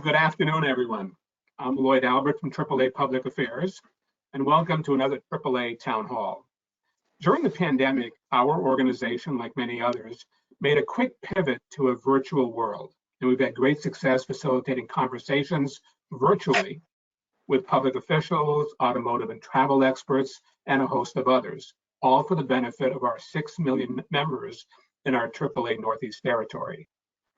Good afternoon, everyone. I'm Lloyd Albert from AAA Public Affairs, and welcome to another AAA Town Hall. During the pandemic, our organization, like many others, made a quick pivot to a virtual world, and we've had great success facilitating conversations virtually with public officials, automotive and travel experts, and a host of others, all for the benefit of our 6 million members in our AAA Northeast territory.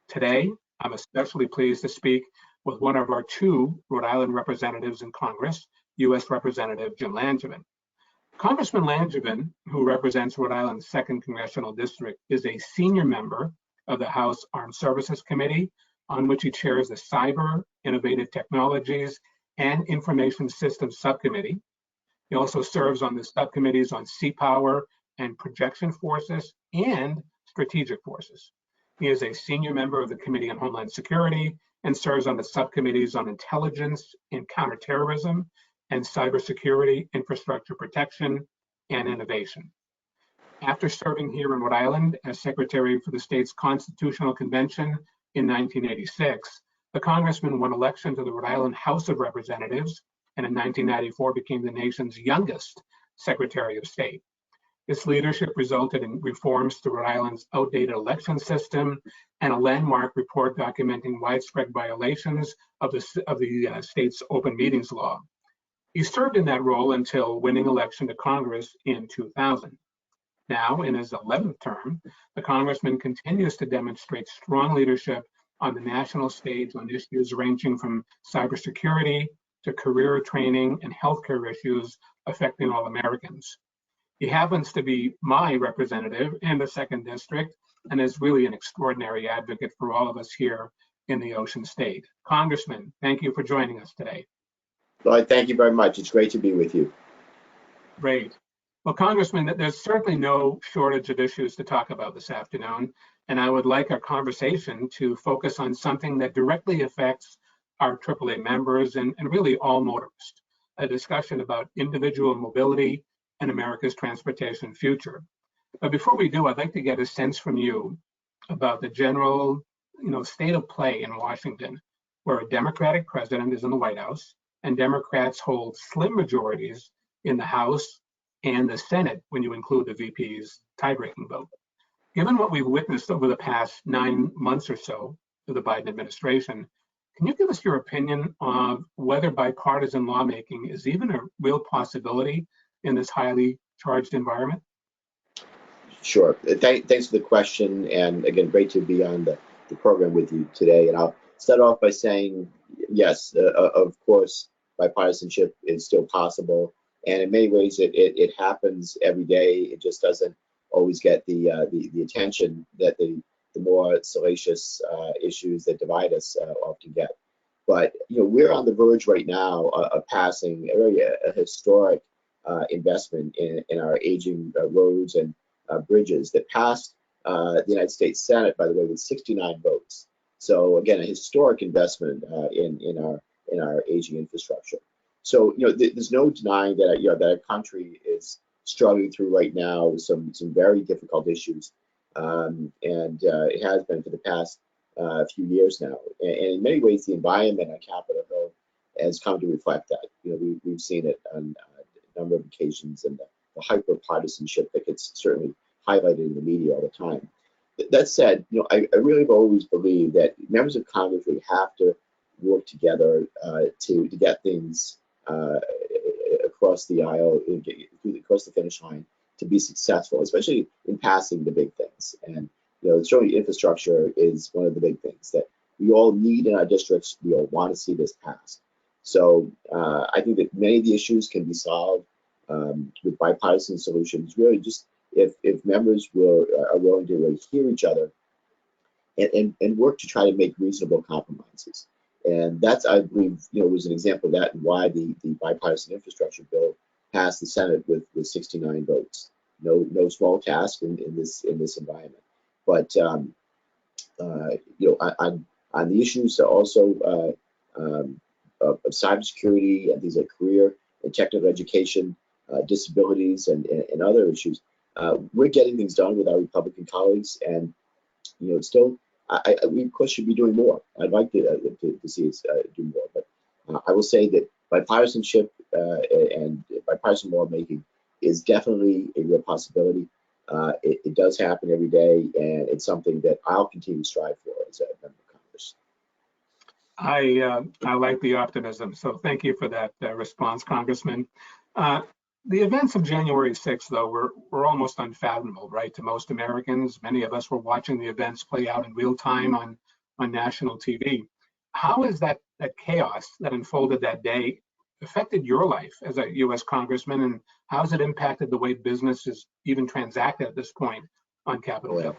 Today, I'm especially pleased to speak with one of our 2 Rhode Island representatives in Congress, U.S. Representative Jim Langevin. Congressman Langevin, who represents Rhode Island's 2nd Congressional District, is a senior member of the House Armed Services Committee, on which he chairs the Cyber, Innovative Technologies, and Information Systems Subcommittee. He also serves on the subcommittees on Sea Power and Projection Forces and Strategic Forces. He is a senior member of the Committee on Homeland Security and serves on the subcommittees on intelligence and counterterrorism and cybersecurity, infrastructure protection, and innovation. After serving here in Rhode Island as secretary for the state's Constitutional Convention in 1986, the congressman won election to the Rhode Island House of Representatives, and in 1994 became the nation's youngest Secretary of State. This leadership resulted in reforms to Rhode Island's outdated election system and a landmark report documenting widespread violations of the state's open meetings law. He served in that role until winning election to Congress in 2000. Now, in his 11th term, the congressman continues to demonstrate strong leadership on the national stage on issues ranging from cybersecurity to career training and healthcare issues affecting all Americans. He happens to be my representative in the 2nd District and is really an extraordinary advocate for all of us here in the Ocean State. Congressman, thank you for joining us today. Lloyd, thank you very much. It's great to be with you. Great. Well, Congressman, there's certainly no shortage of issues to talk about this afternoon, and I would like our conversation to focus on something that directly affects our AAA members and really all motorists, a discussion about individual mobility and America's transportation future. But before we do, I'd like to get a sense from you about the general, state of play in Washington, where a Democratic president is in the White House and Democrats hold slim majorities in the House and the Senate when you include the VP's tie-breaking vote. Given what we've witnessed over the past 9 months or so through the Biden administration, can you give us your opinion on whether bipartisan lawmaking is even a real possibility in this highly charged environment? Sure. Thanks for the question. And again, great to be on the program with you today. And I'll start off by saying, yes, of course, bipartisanship is still possible. And in many ways, it happens every day. It just doesn't always get the attention that the more salacious issues that divide us often get. But we're on the verge right now of passing a historic investment in our aging roads and bridges that passed the United States Senate, by the way, with 69 votes. So again, a historic investment in our aging infrastructure. So there's no denying that that our country is struggling through right now with some very difficult issues, and it has been for the past few years now. And in many ways, the environment on Capitol Hill has come to reflect that. We've seen it on a number of occasions, and the hyper-partisanship that gets certainly highlighted in the media all the time. That said, I really have always believed that members of Congress really have to work together to get things across the aisle, across the finish line, to be successful, especially in passing the big things. And certainly infrastructure is one of the big things that we all need in our districts. We all want to see this passed. So I think that many of the issues can be solved with bipartisan solutions. Really, just if members are willing to really hear each other and work to try to make reasonable compromises. And that's, I believe, was an example of that and why the bipartisan infrastructure bill passed the Senate with 69 votes. No small task in this environment. But on the issues also of cybersecurity and things like career and technical education, disabilities, and other issues, we're getting things done with our Republican colleagues. And still, we of course should be doing more. I'd like to see us do more, but I will say that bipartisanship and bipartisan lawmaking is definitely a real possibility. It does happen every day, and it's something that I'll continue to strive for as a member of Congress. I like the optimism, so thank you for that response, Congressman. The events of January 6th, though, were almost unfathomable, right, to most Americans. Many of us were watching the events play out in real time on national TV. How has that chaos that unfolded that day affected your life as a U.S. Congressman, and how has it impacted the way business is even transacted at this point on Capitol Hill?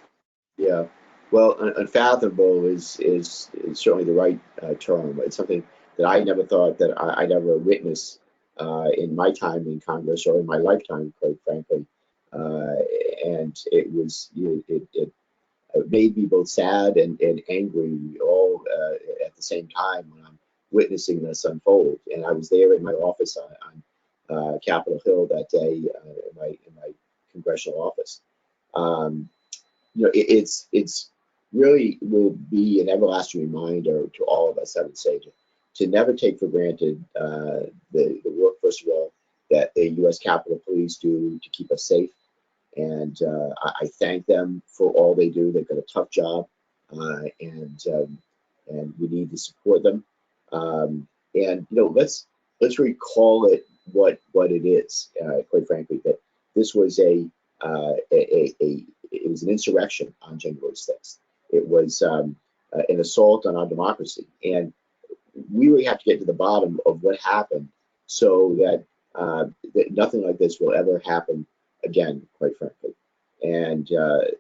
Yeah. Well, unfathomable is certainly the right term. It's something that I never thought that I'd ever witness in my time in Congress or in my lifetime, quite frankly. And it was, it made me both sad and angry all at the same time when I'm witnessing this unfold. And I was there in my office on Capitol Hill that day in my congressional office. It's really will be an everlasting reminder to all of us, I would say, to never take for granted the work, first of all, that the U.S. Capitol Police do to keep us safe. And I thank them for all they do. They've got a tough job, and we need to support them. And let's recall it what it is. Quite frankly, that this was it was an insurrection on January 6th. It was an assault on our democracy, and we really have to get to the bottom of what happened so that nothing like this will ever happen again, quite frankly. And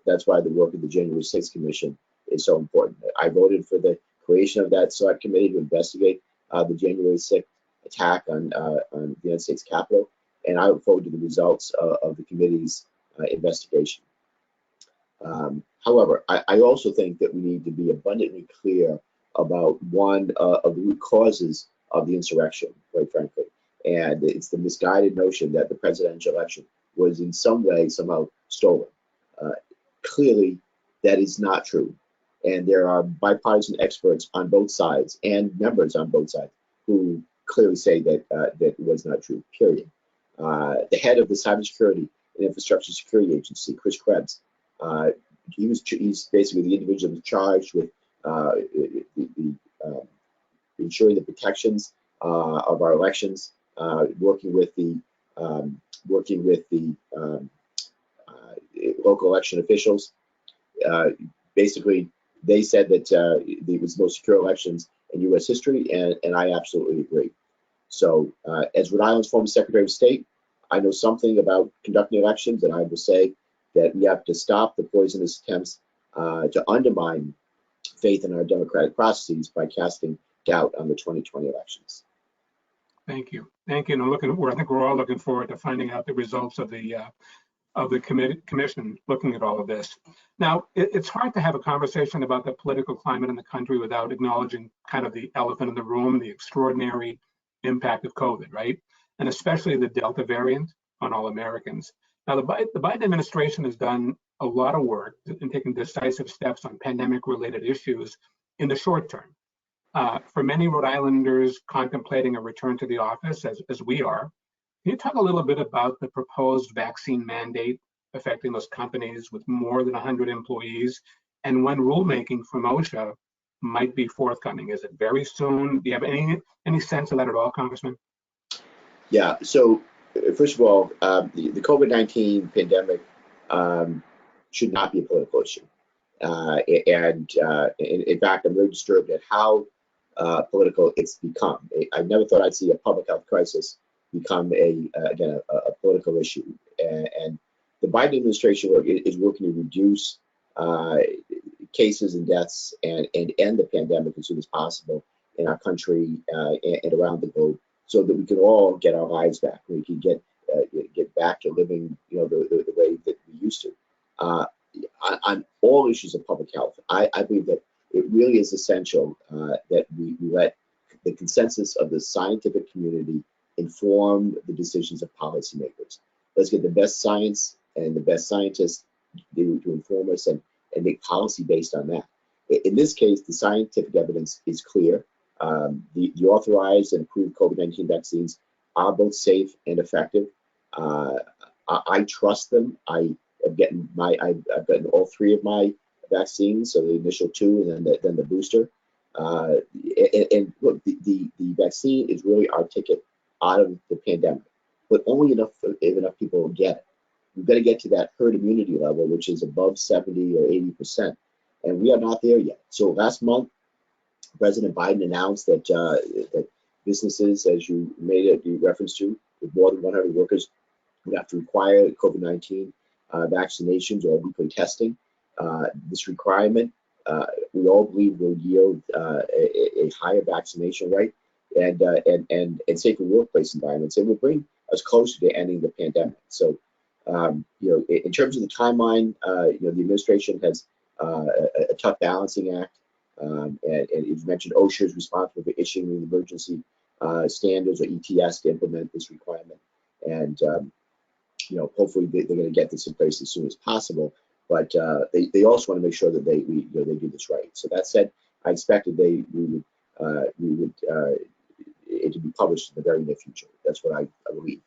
that's why the work of the January 6th Commission is so important. I voted for the creation of that select committee to investigate the January 6th attack on the United States Capitol, and I look forward to the results of the committee's investigation. However, I also think that we need to be abundantly clear about one of the root causes of the insurrection, quite frankly, and it's the misguided notion that the presidential election was in some way somehow stolen. Clearly, that is not true, and there are bipartisan experts on both sides and members on both sides who clearly say that that was not true. Period. The head of the Cybersecurity and Infrastructure Security Agency, Chris Krebs, he's basically the individual charged with ensuring the protections of our elections, working with the local election officials. Basically, they said that it was the most secure elections in U.S. history, and I absolutely agree. So, as Rhode Island's former Secretary of State, I know something about conducting elections, and I will say that we have to stop the poisonous attempts to undermine faith in our democratic processes by casting doubt on the 2020 elections. Thank you. Thank you. And I think we're all looking forward to finding out the results of the commission looking at all of this. Now, it's hard to have a conversation about the political climate in the country without acknowledging kind of the elephant in the room, the extraordinary impact of COVID, right? And especially the Delta variant on all Americans. Now, the Biden administration has done a lot of work in taking decisive steps on pandemic-related issues in the short term. For many Rhode Islanders contemplating a return to the office, as we are, can you talk a little bit about the proposed vaccine mandate affecting those companies with more than 100 employees, and when rulemaking from OSHA might be forthcoming? Is it very soon? Do you have any sense of that at all, Congressman? Yeah. So first of all, the COVID-19 pandemic should not be a political issue, and in fact, I'm very disturbed at how political it's become. I never thought I'd see a public health crisis become a political issue, and the Biden administration is working to reduce cases and deaths and end the pandemic as soon as possible in our country and around the globe, so that we can all get our lives back. We can get back to living, the way that we used to. On all issues of public health, I believe that it really is essential that we let the consensus of the scientific community inform the decisions of policymakers. Let's get the best science and the best scientists to inform us and make policy based on that. In this case, the scientific evidence is clear. The authorized and approved COVID-19 vaccines are both safe and effective. I trust them. I've gotten all 3 of my vaccines, so the initial 2 and then the booster. And look, the vaccine is really our ticket out of the pandemic, but only if enough people get it. We've got to get to that herd immunity level, which is above 70 or 80%, and we are not there yet. So last month, President Biden announced that that businesses, as you made a reference to, with more than 100 workers, would have to require COVID-19 vaccinations or weekly testing. This requirement, we all believe, will yield a higher vaccination rate and safer workplace environments, and will bring us closer to ending the pandemic. So, in terms of the timeline, the administration has a tough balancing act, and you mentioned OSHA is responsible for issuing the emergency standards or ETS to implement this requirement, and hopefully they're going to get this in place as soon as possible. But they also want to make sure that they do this right. So that said, I expected we would it to be published in the very near future. That's what I believe.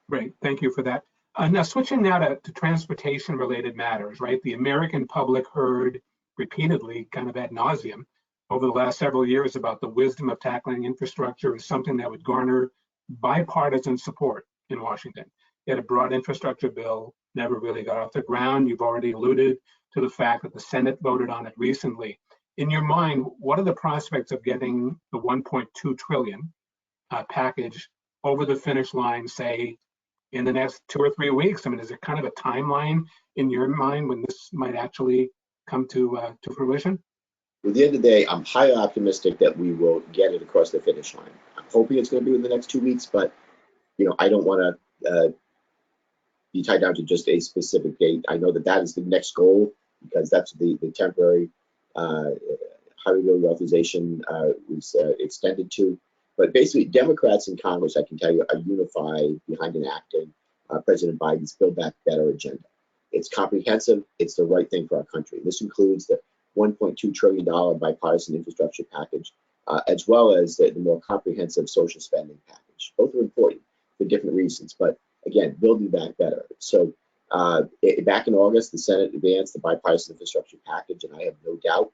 Great, thank you for that. Now switching now to transportation-related matters, right? The American public heard repeatedly, kind of ad nauseum, over the last several years about the wisdom of tackling infrastructure as something that would garner bipartisan support in Washington. Yet a broad infrastructure bill never really got off the ground. You've already alluded to the fact that the Senate voted on it recently. In your mind, what are the prospects of getting the 1.2 trillion package over the finish line, say, in the next 2 or 3 weeks? I mean, is there kind of a timeline in your mind when this might actually come to fruition? At the end of the day, I'm highly optimistic that we will get it across the finish line. I'm hoping it's going to be in the next 2 weeks, but I don't want to be tied down to just a specific date. I know that is the next goal, because that's the temporary highway reauthorization was extended to. But basically, Democrats in Congress, I can tell you, are unified behind enacting President Biden's Build Back Better agenda. It's comprehensive. It's the right thing for our country. This includes the $1.2 trillion bipartisan infrastructure package, as well as the more comprehensive social spending package. Both are important for different reasons, but again, building back better. So back in August, the Senate advanced the bipartisan infrastructure package, and I have no doubt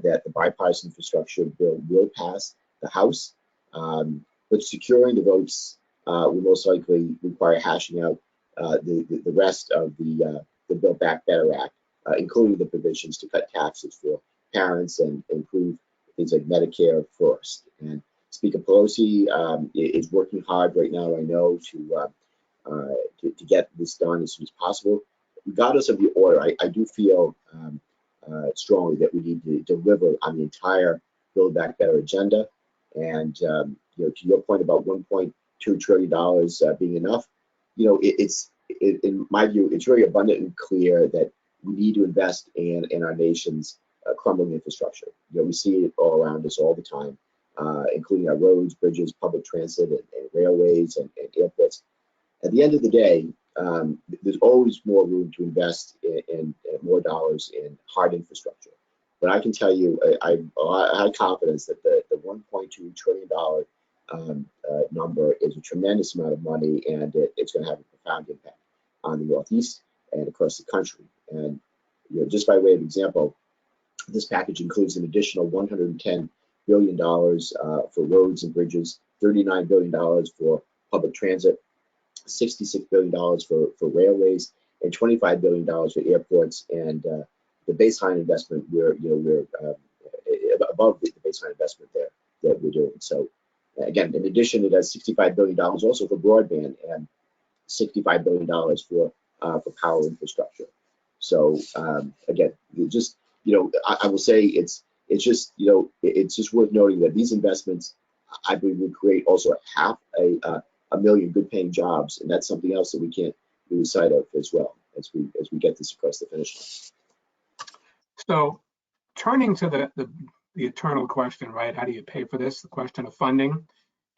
that the bipartisan infrastructure bill will pass the House. But securing the votes will most likely require hashing out the rest of the Build Back Better Act, including the provisions to cut taxes for parents and improve things like Medicare first. And Speaker Pelosi is working hard right now, I know, to get this done as soon as possible. Regardless of the order, I do feel strongly that we need to deliver on the entire Build Back Better agenda. And to your point about $1.2 trillion being enough, in my view, it's very abundantly clear that we need to invest in our nation's crumbling infrastructure. We see it all around us all the time, including our roads, bridges, public transit, and railways and airports. At the end of the day, there's always more room to invest in more dollars in hard infrastructure. But I can tell you, I have confidence that the $1.2 trillion number is a tremendous amount of money, and it's going to have a profound impact on the Northeast and across the country. And just by way of example, this package includes an additional $110 billion for roads and bridges, $39 billion for public transit, $66 billion for railways, and $25 billion for airports. And the baseline investment, we're above the baseline investment there that we're doing. So again, in addition, it has $65 billion also for broadband and $65 billion for power infrastructure. So again, I will say it's just worth noting that these investments, I believe, will create also half a million good-paying jobs, and that's something else that we can't lose sight of as well as we get this across the finish line. So, turning to the eternal question, right? How do you pay for this? The question of funding.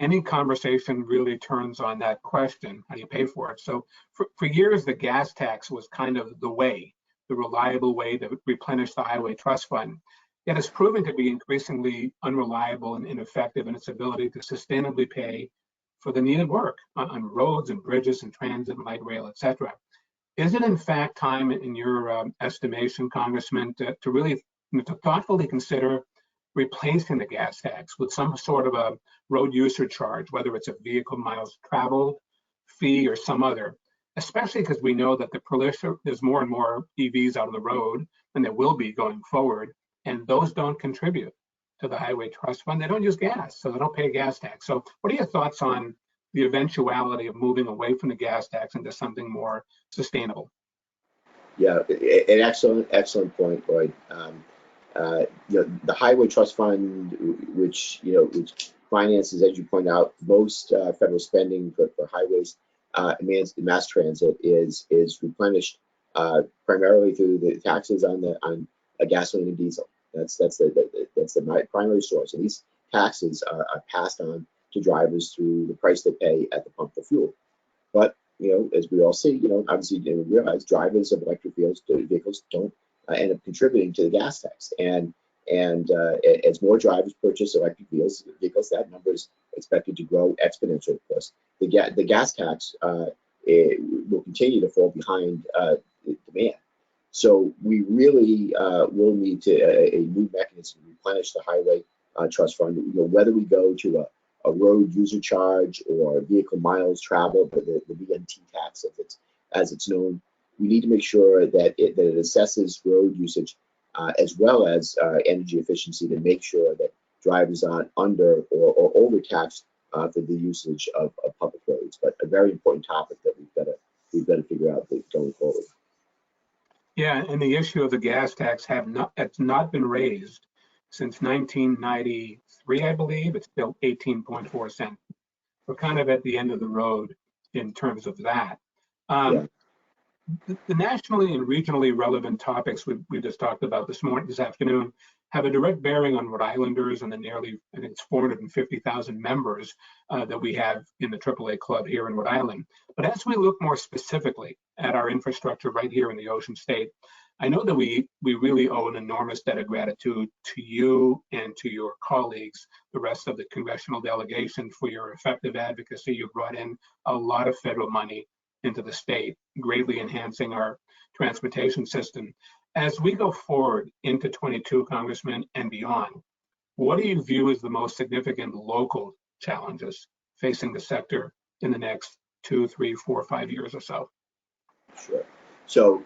Any conversation really turns on that question. How do you pay for it? So, for years, the gas tax was kind of the way the reliable way to replenish the highway trust fund. Yet it's proving to be increasingly unreliable and ineffective in its ability to sustainably pay for the needed work on roads and bridges and transit and light rail, et cetera. Is it in fact time, in your estimation, Congressman, to really to thoughtfully consider replacing the gas tax with some sort of a road user charge, whether it's a vehicle miles traveled fee or some other, especially because we know that there's more and more EVs out on the road than there will be going forward, and those don't contribute to the highway trust fund. They don't use gas, so they don't pay a gas tax. So what are your thoughts on the eventuality of moving away from the gas tax into something more sustainable? Yeah, an excellent point, Lloyd. The Highway Trust Fund, which finances, as you point out, most federal spending for highways, mass transit, is replenished primarily through the taxes on gasoline and diesel. That's the primary source, and these taxes are passed on to drivers through the price they pay at the pump for fuel. But as we all see, obviously we realize drivers of electric vehicles don't end up contributing to the gas tax, and as more drivers purchase electric vehicles, that number is expected to grow exponentially. Of course, the gas tax will continue to fall behind demand. So we really will need a new mechanism to replenish the highway trust fund. Whether we go to a road user charge or vehicle miles traveled, the VMT tax, as it's known, we need to make sure that it assesses road usage as well as energy efficiency, to make sure that drivers aren't under or overtaxed for the usage of public roads. But a very important topic that we've got to figure out going forward. Yeah, and the issue of the gas tax it's not been raised since 1993, I believe. It's still 18.4 cents. We're kind of at the end of the road in terms of that. Yeah. The nationally and regionally relevant topics we just talked about this afternoon have a direct bearing on Rhode Islanders and the nearly, I think it's 450,000 members that we have in the AAA club here in Rhode Island. But as we look more specifically at our infrastructure right here in the Ocean State, I know that we really owe an enormous debt of gratitude to you and to your colleagues, the rest of the congressional delegation, for your effective advocacy. You brought in a lot of federal money into the state, greatly enhancing our transportation system. As we go forward into 22, Congressman, and beyond, what do you view as the most significant local challenges facing the sector in the next 2, 3, 4, 5 years or so? Sure. So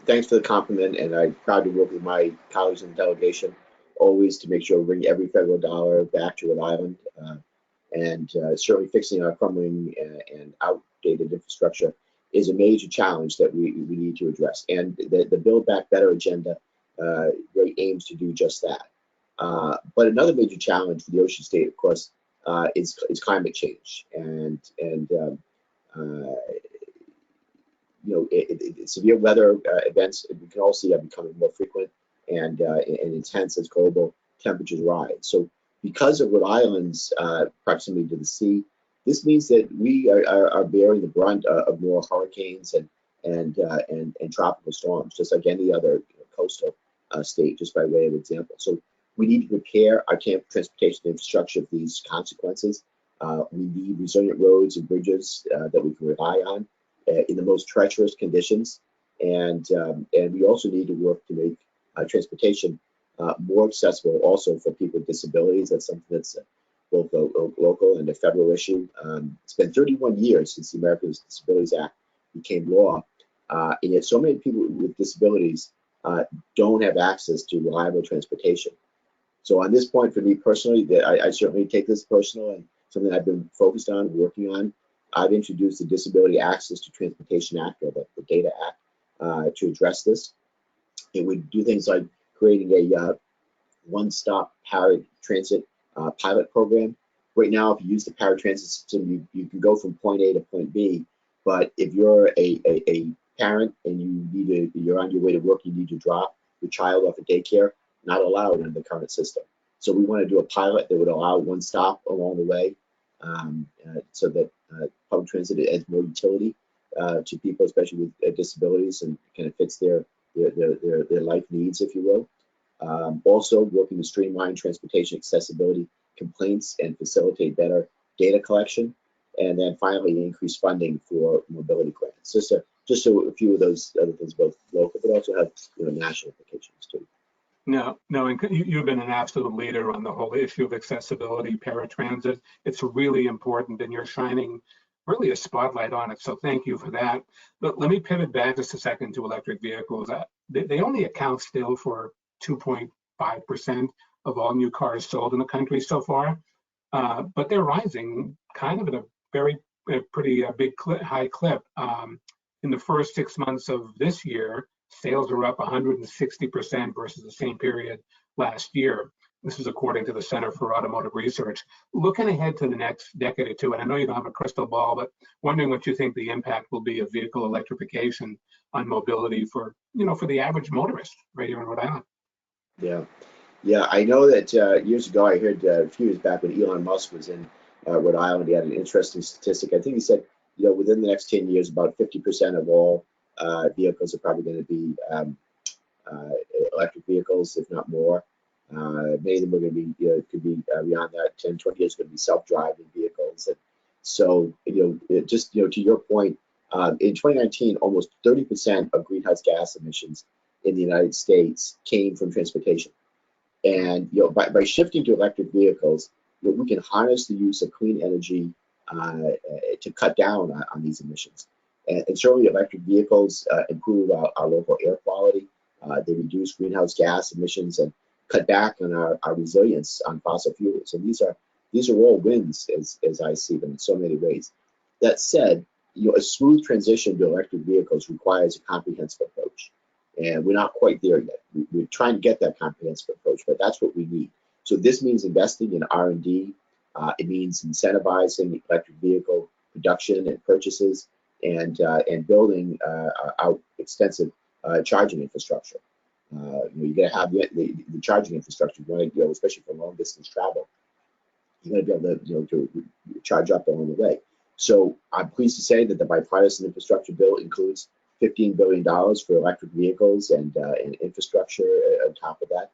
thanks for the compliment, and I'm proud to work with my colleagues in the delegation always to make sure we bring every federal dollar back to Rhode Island, and certainly fixing our crumbling and outdated infrastructure is a major challenge that we need to address. And the Build Back Better agenda really aims to do just that. But another major challenge for the Ocean State, of course, is climate change, and severe weather events we can all see are becoming more frequent and intense as global temperatures rise. So because of Rhode Island's proximity to the sea, this means that we are bearing the brunt of more hurricanes and tropical storms, just like any other coastal state, just by way of example. So we need to prepare our transportation infrastructure for these consequences. We need resilient roads and bridges that we can rely on in the most treacherous conditions, and we also need to work to make transportation more accessible also for people with disabilities. That's something that's both a local and a federal issue. It's been 31 years since the Americans with Disabilities Act became law, and yet so many people with disabilities don't have access to reliable transportation. So on this point, for me personally, I certainly take this personal and something I've been focused on, working on. I've introduced the Disability Access to Transportation Act, or the DATA Act, to address this. It would do things like creating a one-stop paratransit pilot program. Right now, if you use the paratransit system, you can go from point A to point B. But if you're a parent and you're on your way to work, you need to drop your child off at daycare, not allowed under the current system. So we want to do a pilot that would allow one stop along the way, so that public transit adds more utility to people, especially with disabilities, and kind of fits their their life needs, if you will. Also working to streamline transportation accessibility complaints and facilitate better data collection. And then finally, increase funding for mobility grants. Just a few of those other things, both local, but also have national implications too. No, and you've been an absolute leader on the whole issue of accessibility, paratransit. It's really important, and you're shining really a spotlight on it. So thank you for that. But let me pivot back just a second to electric vehicles. They only account still for 2.5% of all new cars sold in the country so far, but they're rising kind of at a pretty big high clip. In the first 6 months of this year, sales are up 160% versus the same period last year. This is according to the Center for Automotive Research. Looking ahead to the next decade or two, and I know you don't have a crystal ball, but wondering what you think the impact will be of vehicle electrification on mobility for the average motorist right here in Rhode Island. Yeah, I know that years ago I heard a few years back when Elon Musk was in Rhode Island, he had an interesting statistic. I think he said, within the next 10 years, about 50% of all vehicles are probably going to be electric vehicles, if not more. Many of them are going to be, could be beyond that, 10, 20 years, going to be self-driving vehicles. And so, just, to your point, in 2019, almost 30% of greenhouse gas emissions in the United States came from transportation. And, by shifting to electric vehicles, we can harness the use of clean energy to cut down on these emissions. And certainly electric vehicles improve our local air quality. They reduce greenhouse gas emissions and cut back on our resilience on fossil fuels. And these are all wins as I see them in so many ways. That said, a smooth transition to electric vehicles requires a comprehensive approach. And we're not quite there yet. We're trying to get that comprehensive approach, but that's what we need. So this means investing in R&D. It means incentivizing electric vehicle production and purchases, and building out extensive charging infrastructure. You got to have the charging infrastructure. You want to, especially for long distance travel, you got to be able to, to charge up along the way. So I'm pleased to say that the bipartisan infrastructure bill includes $15 billion for electric vehicles and infrastructure on top of that.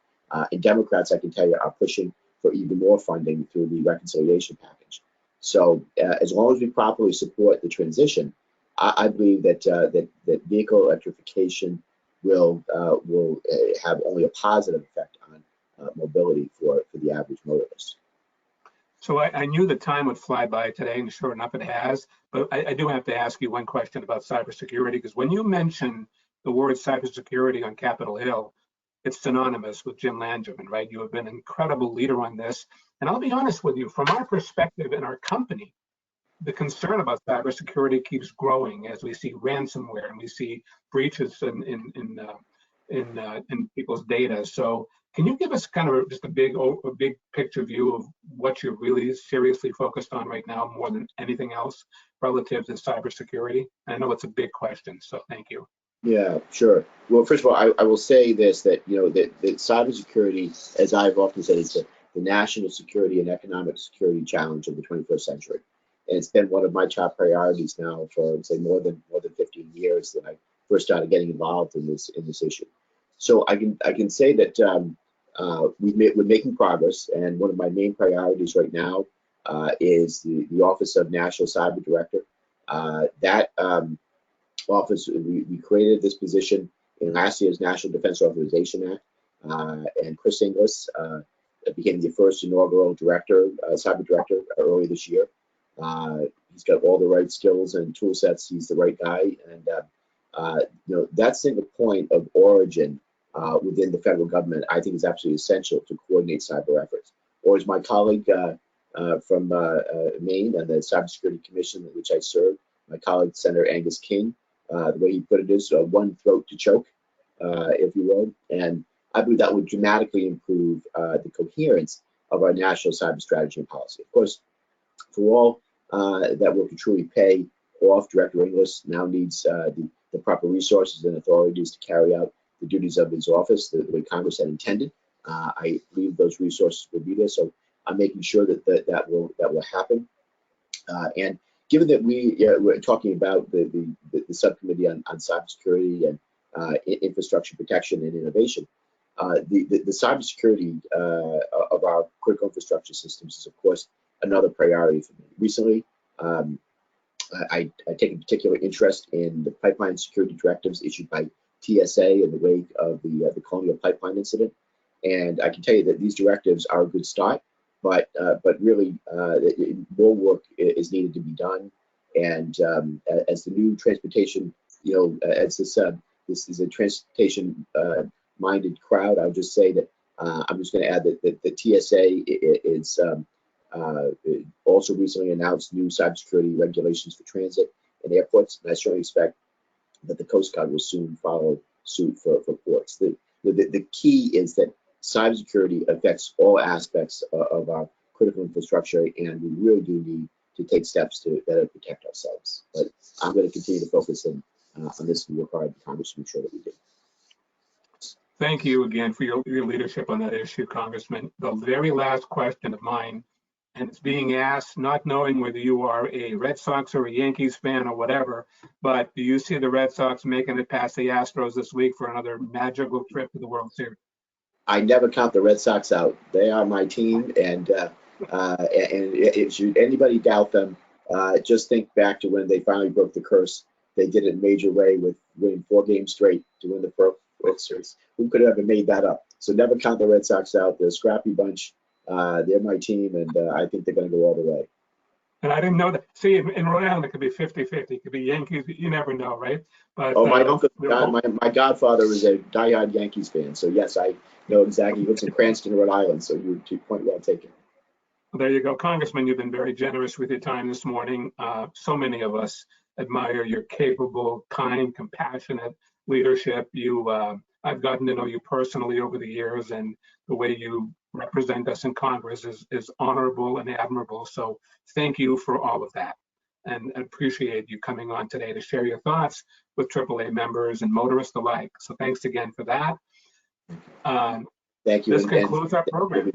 And Democrats, I can tell you, are pushing for even more funding through the reconciliation package. So as long as we properly support the transition, I believe that vehicle electrification will have only a positive effect on mobility for the average motorist. So I knew the time would fly by today, and sure enough, it has. But I do have to ask you one question about cybersecurity, because when you mention the word cybersecurity on Capitol Hill, it's synonymous with Jim Langevin, right? You have been an incredible leader on this. And I'll be honest with you, from our perspective in our company, the concern about cybersecurity keeps growing as we see ransomware and we see breaches in people's data. So can you give us kind of just a big picture view of what you're really seriously focused on right now, more than anything else, relative to cybersecurity? I know it's a big question, so thank you. Yeah, sure. Well, first of all, I will say this, that that cybersecurity, as I've often said, is the national security and economic security challenge of the 21st century. And it's been one of my top priorities now for, say, more than 15 years that I first started getting involved in this issue. So I can say that we're making progress, and one of my main priorities right now is the Office of National Cyber Director. That office, we created this position in last year's National Defense Authorization Act, and Chris Inglis became the first inaugural cyber director early this year. He's got all the right skills and tool sets. He's the right guy, and that single point of origin within the federal government, I think, is absolutely essential to coordinate cyber efforts. Or as my colleague from Maine and the Cybersecurity Commission, which I serve, my colleague Senator Angus King, the way he put it is one throat to choke, if you will. And I believe that would dramatically improve the coherence of our national cyber strategy and policy. Of course, for all that work to truly pay off, Director Inglis now needs the proper resources and authorities to carry out the duties of his office the way Congress had intended. I believe those resources will be there, so I'm making sure that will happen. And given that we're talking about the subcommittee on cybersecurity and infrastructure protection and innovation. The cybersecurity of our critical infrastructure systems is, of course, another priority for me. Recently, I take a particular interest in the pipeline security directives issued by TSA in the wake of the Colonial Pipeline incident. And I can tell you that these directives are a good start, but really more work is needed to be done. And as the new transportation, as this is a transportation minded crowd, I'll just say that I'm just going to add that the TSA is also recently announced new cybersecurity regulations for transit and airports, and I certainly expect that the Coast Guard will soon follow suit for ports. The key is that cybersecurity affects all aspects of our critical infrastructure, and we really do need to take steps to better protect ourselves. But I'm going to continue to focus on this and work hard in Congress to make sure that we do. Thank you again for your leadership on that issue, Congressman. The very last question of mine, and it's being asked not knowing whether you are a Red Sox or a Yankees fan or whatever, but do you see the Red Sox making it past the Astros this week for another magical trip to the World Series? I never count the Red Sox out. They are my team, and should anybody doubt them, just think back to when they finally broke the curse. They did it in a major way with winning 4 games straight to win the World Series. Who could have ever made that up? So never count the Red Sox out. They're a scrappy bunch. They're my team, and I think they're going to go all the way. And I didn't know that. See, in Rhode Island, it could be 50-50. It could be Yankees. You never know, right? But my uncle, my godfather was a diehard Yankees fan. So yes, I know exactly. He lives in Cranston, Rhode Island. So you're point well taken. Well, there you go, Congressman. You've been very generous with your time this morning. So many of us admire your capable, kind, compassionate leadership. I've gotten to know you personally over the years, and the way you represent us in Congress is honorable and admirable. So thank you for all of that, and appreciate you coming on today to share your thoughts with AAA members and motorists alike. So thanks again for that. Thank you. This concludes our program.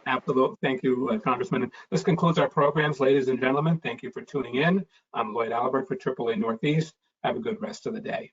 Absolutely. Thank you, Congressman. This concludes our programs, ladies and gentlemen. Thank you for tuning in. I'm Lloyd Albert for AAA Northeast. Have a good rest of the day.